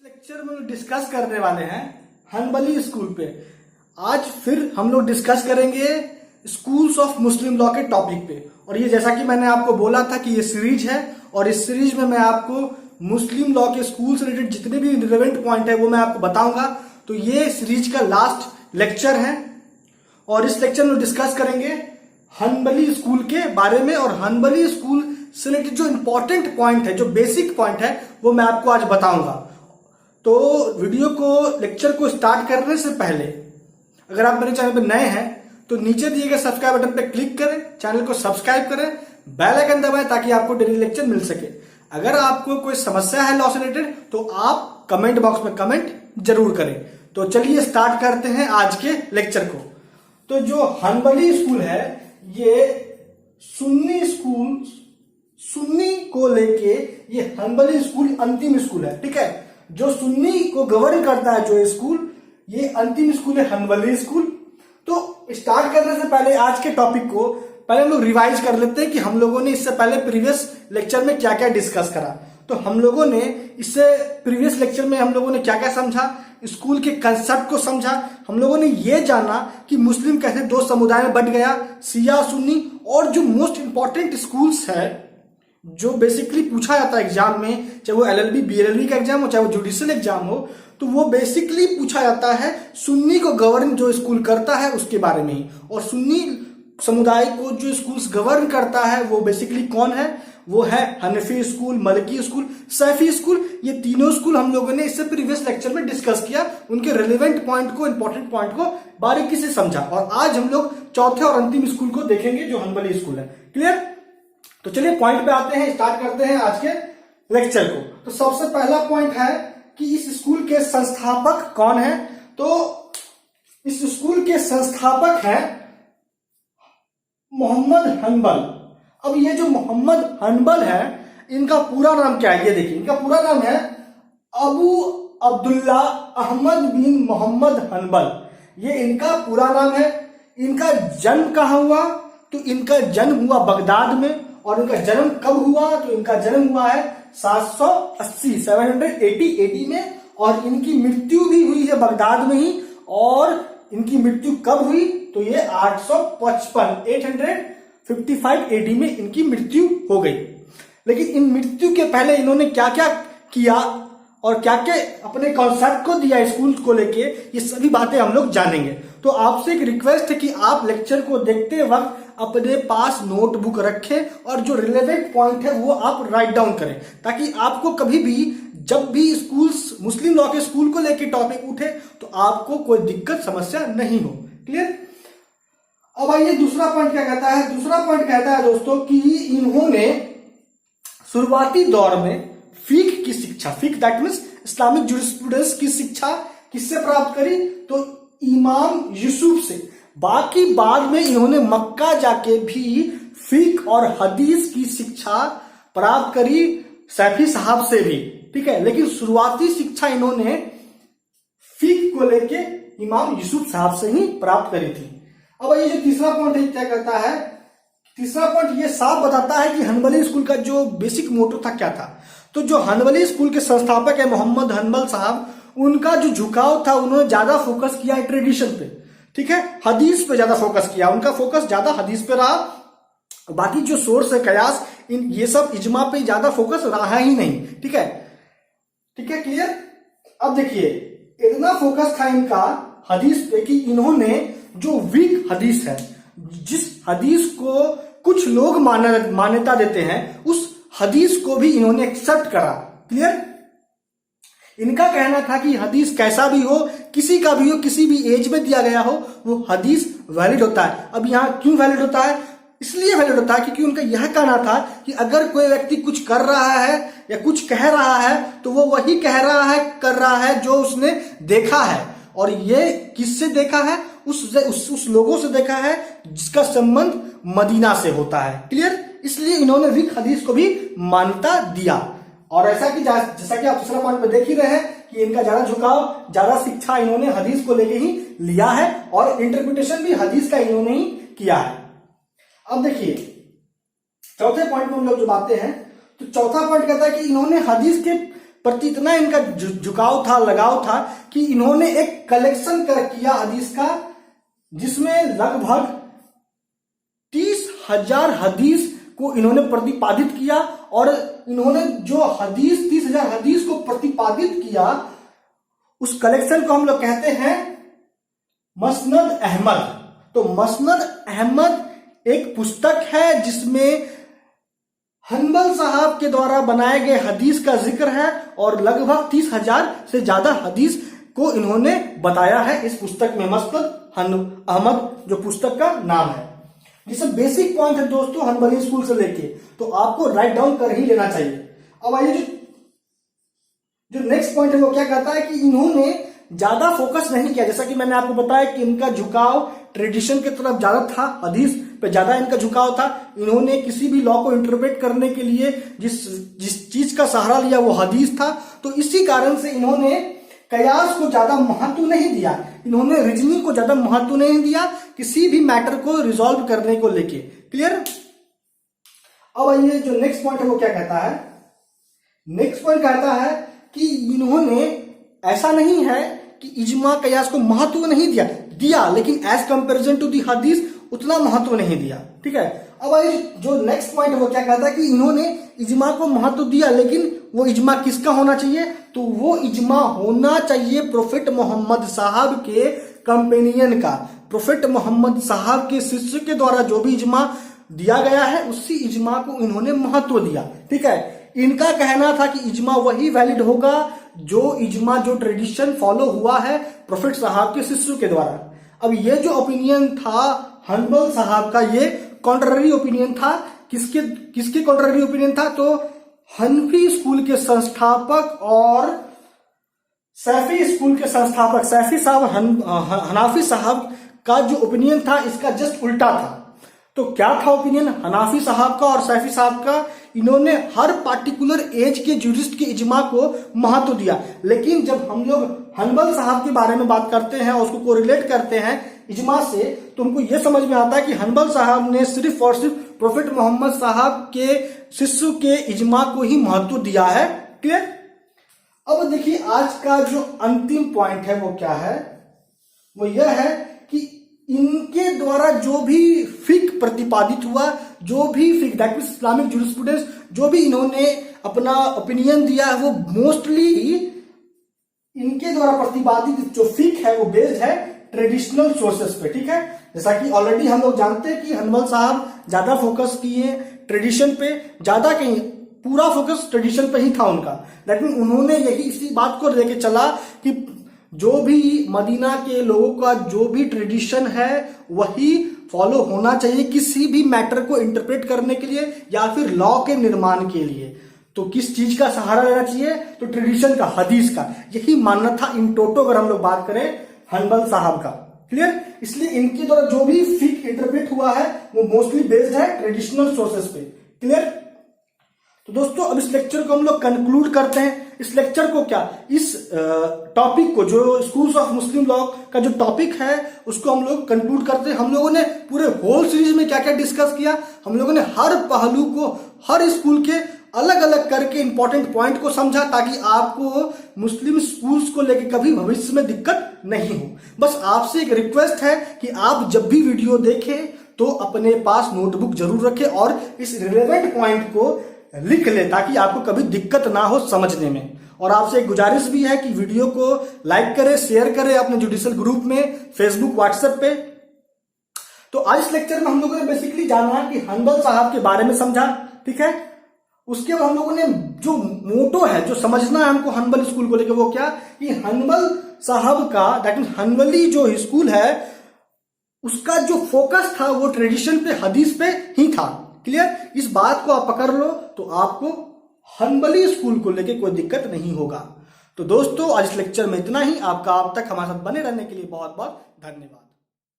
Lecture में discuss करने वाले हैं हनबली स्कूल पे। आज फिर हम लोग डिस्कस करेंगे स्कूल्स ऑफ मुस्लिम लॉ के टॉपिक पे। और ये जैसा कि मैंने आपको बोला था कि ये सीरीज है और इस सीरीज में मैं आपको मुस्लिम लॉ के स्कूल से रिलेटेड जितने भी रिलेवेंट पॉइंट है वो मैं आपको बताऊंगा। तो ये सीरीज का लास्ट लेक्चर है और इस लेक्चर में डिस्कस करेंगे हनबली स्कूल के बारे में और हनबली स्कूल से रिलेटेड जो इंपॉर्टेंट पॉइंट है, जो बेसिक पॉइंट है, वो मैं आपको आज बताऊंगा। तो वीडियो को, लेक्चर को स्टार्ट करने से पहले अगर आप मेरे चैनल पर नए हैं तो नीचे दिए गए सब्सक्राइब बटन पर क्लिक करें, चैनल को सब्सक्राइब करें, बेल आइकन दबाएं ताकि आपको डेली लेक्चर मिल सके। अगर आपको कोई समस्या है लॉ से रिलेटेड तो आप कमेंट बॉक्स में कमेंट जरूर करें। तो चलिए स्टार्ट करते हैं आज के लेक्चर को। तो जो हनबली स्कूल है ये सुन्नी को लेके ये हनबली स्कूल अंतिम स्कूल है। ठीक है, जो सुन्नी को गवर्न करता है जो स्कूल, ये अंतिम स्कूल है हनबली स्कूल। तो स्टार्ट करने से पहले आज के टॉपिक को पहले हम लोग रिवाइज कर लेते हैं कि हम लोगों ने इससे पहले प्रीवियस लेक्चर में क्या क्या डिस्कस करा। तो हम लोगों ने इससे प्रीवियस लेक्चर में हम लोगों ने क्या क्या समझा, स्कूल के कंसेप्ट को समझा। हम लोगों ने ये जाना कि मुस्लिम कैसे दो समुदाय में बंट गया, शिया सुन्नी। और जो मोस्ट इंपॉर्टेंट स्कूल्स है जो बेसिकली पूछा जाता है एग्जाम में, चाहे वो LLB BLLB का एग्जाम हो, चाहे वो जुडिशियल एग्जाम हो, तो वो बेसिकली पूछा जाता है सुन्नी को गवर्न जो स्कूल करता है उसके बारे में ही। और सुन्नी समुदाय को जो स्कूल्स गवर्न करता है वो बेसिकली कौन है, वो है हनफी स्कूल, मलकी स्कूल, सैफी स्कूल। ये तीनों स्कूल हम लोगों ने इससे प्रीवियस लेक्चर में डिस्कस किया, उनके रिलेवेंट पॉइंट को, इंपॉर्टेंट पॉइंट को बारीकी से समझा। और आज हम लोग चौथे और अंतिम स्कूल को देखेंगे जो हनबली स्कूल है। क्लियर? तो चलिए पॉइंट पे आते हैं, स्टार्ट करते हैं आज के लेक्चर को। तो सबसे पहला पॉइंट है कि इस स्कूल के संस्थापक कौन है। तो इस स्कूल के संस्थापक हैं मोहम्मद हनबल। अब ये जो मोहम्मद हनबल है, इनका पूरा नाम क्या है ये देखिए। इनका पूरा नाम है अबू अब्दुल्ला अहमद बिन मोहम्मद हनबल। ये इनका पूरा नाम है। इनका जन्म कहां हुआ? तो इनका जन्म हुआ बगदाद में। और इनका जन्म कब हुआ? तो इनका जन्म हुआ है 780 AD में। और इनकी मृत्यु भी हुई है बगदाद में ही। और इनकी मृत्यु कब हुई? तो ये 855 AD में इनकी मृत्यु हो गई। लेकिन इन मृत्यु के पहले इन्होंने क्या क्या किया और क्या क्या अपने कॉन्सेप्ट को दिया स्कूल को लेके, ये सभी बातें हम लोग जानेंगे। तो आपसे एक रिक्वेस्ट है कि आप लेक्चर को देखते वक्त अपने पास नोटबुक रखें और जो रिलेवेंट पॉइंट है वो आप राइट डाउन करें, ताकि आपको कभी भी जब भी स्कूल्स, मुस्लिम लॉ के स्कूल को लेके टॉपिक उठे तो आपको कोई दिक्कत समस्या नहीं हो। क्लियर? अब आइए दूसरा पॉइंट क्या कहता है। दूसरा पॉइंट कहता है दोस्तों कि इन्होंने शुरुआती दौर में फीक की शिक्षा, Feke that means Islamic jurisprudence की शिक्षा किससे प्राप्त करी? तो इमाम यूसुफ से। बाकी बाद में इन्होंने मक्का जाके भी फीक और हदीस की शिक्षा प्राप्त करी, सैफी साहब से भी। ठीक है, लेकिन शुरुआती शिक्षा इन्होंने फीक को लेके इमाम यूसुफ साहब से ही प्राप्त करी थी। अब ये जो तीसरा पॉइंट है क्या करता है? तीसरा पॉइंट ये साफ बताता है कि हनबली स्कूल का जो बेसिक मोटो था क्या था। तो जो हनबली स्कूल के संस्थापक है मोहम्मद हनबल साहब, उनका जो झुकाव था, उन्होंने ज्यादा फोकस किया ट्रेडिशन पे। ठीक है, हदीस पे ज्यादा फोकस किया, उनका फोकस ज्यादा हदीस पे रहा। बाकी जो सोर्स है, कयास, इन ये सब इजमा पे ज्यादा फोकस रहा ही नहीं। ठीक है, ठीक है, क्लियर? अब देखिए इतना फोकस था इनका हदीस पे कि इन्होंने जो वीक हदीस है, जिस हदीस को कुछ लोग मान्यता देते हैं, उस हदीस को भी इन्होंने एक्सेप्ट करा। क्लियर? इनका कहना था कि हदीस कैसा भी हो, किसी का भी हो, किसी भी एज में दिया गया हो, वो हदीस वैलिड होता है। अब यहां क्यों वैलिड होता है? इसलिए वैलिड होता है क्योंकि उनका यह कहना था कि अगर कोई व्यक्ति कुछ कर रहा है या कुछ कह रहा है तो वो वही कह रहा है, कर रहा है जो उसने देखा है। और ये किससे देखा है? उस लोगों से देखा है जिसका संबंध मदीना से होता है। क्लियर? इसलिए इन्होंने वीक हदीस को भी मान्यता दिया। और ऐसा कि जैसा कि आप दूसरा पॉइंट में देख ही रहे हैं कि इनका ज्यादा झुकाव, ज्यादा शिक्षा इन्होंने हदीस को लेके ही लिया है और इंटरप्रिटेशन भी हदीस का इन्होंने ही किया है। अब देखिए चौथे पॉइंट में हम लोग जब आते हैं तो चौथा पॉइंट कहता है कि इन्होंने हदीस के प्रति इतना इनका झुकाव था, लगाव था कि इन्होंने एक कलेक्शन किया हदीस का, जिसमें लगभग 30,000 हदीस को इन्होंने प्रतिपादित किया। और इन्होंने जो 30,000 हदीस को प्रतिपादित किया, उस कलेक्शन को हम लोग कहते हैं मसनद अहमद। तो मसनद अहमद एक पुस्तक है जिसमें हंबल साहब के द्वारा बनाए गए हदीस का जिक्र है और लगभग 30,000 से ज्यादा हदीस को इन्होंने बताया है इस पुस्तक में। मसनद अहमद जो पुस्तक का नाम है। ये सब बेसिक पॉइंट है दोस्तों हनबली स्कूल से लेके, तो आपको राइट डाउन कर ही लेना चाहिए। अब आइए जो नेक्स्ट पॉइंट है वो क्या कहता है कि इन्होंने ज्यादा फोकस नहीं किया, जैसा कि मैंने आपको बताया कि इनका झुकाव ट्रेडिशन की तरफ ज्यादा था, हदीस पे ज्यादा इनका झुकाव था। इन्होंने किसी भी लॉ को इंटरप्रेट करने के लिए जिस चीज का सहारा लिया वो हदीस था। तो इसी कारण से इन्होंने कयास को ज्यादा महत्व नहीं दिया, इन्होंने रीजनिंग को ज्यादा महत्व नहीं दिया किसी भी मैटर को रिजॉल्व करने को लेके। क्लियर। अब आइए जो नेक्स्ट पॉइंट है वो क्या कहता है। नेक्स्ट पॉइंट कहता है कि इन्होंने ऐसा नहीं है कि इजमा कयास को महत्व नहीं दिया लेकिन एज कंपेरिजन टू दी हदीस उतना महत्व नहीं दिया। ठीक है। अब आइए जो नेक्स्ट पॉइंट है वो क्या कहता है कि इन्होंने इजमा को महत्व दिया, लेकिन वो इजमा किसका होना चाहिए, तो वो इजमा होना चाहिए प्रोफेट मोहम्मद साहब के कंपेनियन का। प्रोफेट मोहम्मद साहब के शिष्य के द्वारा जो भी इजमा दिया गया है उसी इजमा को इन्होंने महत्व दिया। ठीक है। इनका कहना था कि इजमा वही वैलिड होगा जो इजमा जो ट्रेडिशन फॉलो हुआ है प्रोफेट साहब के शिष्यों के द्वारा। अब ये जो ओपिनियन था हनबल साहब का, ये कॉन्ट्ररी ओपिनियन था। किसके कॉन्ट्ररी ओपिनियन था, तो हनफी स्कूल के संस्थापक और सैफी स्कूल के संस्थापक सैफी साहब हनाफी साहब का जो ओपिनियन था इसका जस्ट उल्टा था। तो क्या था ओपिनियन हनाफी साहब का और सैफी साहब का, इन्होंने हर पार्टिकुलर एज के ज्यूरिस्ट के इजमा को महत्व दिया। लेकिन जब हम लोग हनबल साहब के बारे में बात करते हैं और उसको कोरिलेट करते हैं इजमा से, तो हमको यह समझ में आता है कि हनबल साहब ने सिर्फ और सिर्फ प्रोफेट मोहम्मद साहब के शिष्य के इजमा को ही महत्व दिया है। क्लियर। अब देखिए आज का जो अंतिम पॉइंट है वो क्या है, वो यह है कि इनके द्वारा जो भी फिक प्रतिपादित हुआ, जो भी फिक दैट मींस इस्लामिक जूरिस्प्रूडेंस, जो भी इन्होंने अपना ओपिनियन दिया है वो मोस्टली इनके द्वारा प्रतिपादित जो फिक है वो बेस्ड है ट्रेडिशनल सोर्सेस पे। ठीक है। जैसा कि ऑलरेडी हम लोग जानते हैं कि हनबल साहब ज्यादा फोकस किए ट्रेडिशन पे, ज्यादा कहीं पूरा फोकस ट्रेडिशन पे ही था उनका। दैट मीन उन्होंने यही इसी बात को लेके चला कि जो भी मदीना के लोगों का जो भी ट्रेडिशन है वही फॉलो होना चाहिए किसी भी मैटर को इंटरप्रेट करने के लिए या फिर लॉ के निर्माण के लिए। तो किस चीज का सहारा लेना चाहिए, तो ट्रेडिशन का, हदीस का। यही मानना था इन टोटो अगर हम लोग बात करें हनबल साहब का। क्लियर। इसलिए इनके द्वारा जो भी फिक इंटरप्रेट हुआ है वो मोस्टली बेस्ड है ट्रेडिशनल सोर्सेस पे। क्लियर। तो दोस्तों अब इस लेक्चर को हम लोग कंक्लूड करते हैं। इस लेक्चर को क्या, इस टॉपिक को जो स्कूल्स ऑफ मुस्लिम लॉ का जो टॉपिक है उसको हम लोग कंक्लूड करते हैं। हम लोगों ने पूरे होल सीरीज में क्या क्या डिस्कस किया, हम लोगों ने हर पहलू को हर स्कूल के अलग अलग करके इंपॉर्टेंट पॉइंट को समझा ताकि आपको मुस्लिम स्कूल्स को लेकर कभी भविष्य में दिक्कत नहीं हो। बस आपसे एक रिक्वेस्ट है कि आप जब भी वीडियो देखें तो अपने पास नोटबुक जरूर रखें और इस रिलेवेंट पॉइंट को लिख ले ताकि आपको कभी दिक्कत ना हो समझने में। और आपसे एक गुजारिश भी है कि वीडियो को लाइक करें, शेयर करें अपने जुडिशल ग्रुप में, फेसबुक, व्हाट्सएप पे। तो आज इस लेक्चर में हम लोगों ने बेसिकली जाना कि हनबल साहब के बारे में समझा। ठीक है। उसके बाद हम लोगों ने जो मोटो है, जो समझना है हमको हनबल स्कूल को लेकर, वो क्या कि हनबल साहब का दैट मीन हनबली जो स्कूल है उसका जो फोकस था वो ट्रेडिशन पे, हदीस पे ही था। क्लियर। इस बात को आप पकड़ लो तो आपको हनबली स्कूल को लेके कोई दिक्कत नहीं होगा। तो दोस्तों आज इस लेक्चर में इतना ही। आपका अब तक हमारे साथ बने रहने के लिए बहुत बहुत धन्यवाद।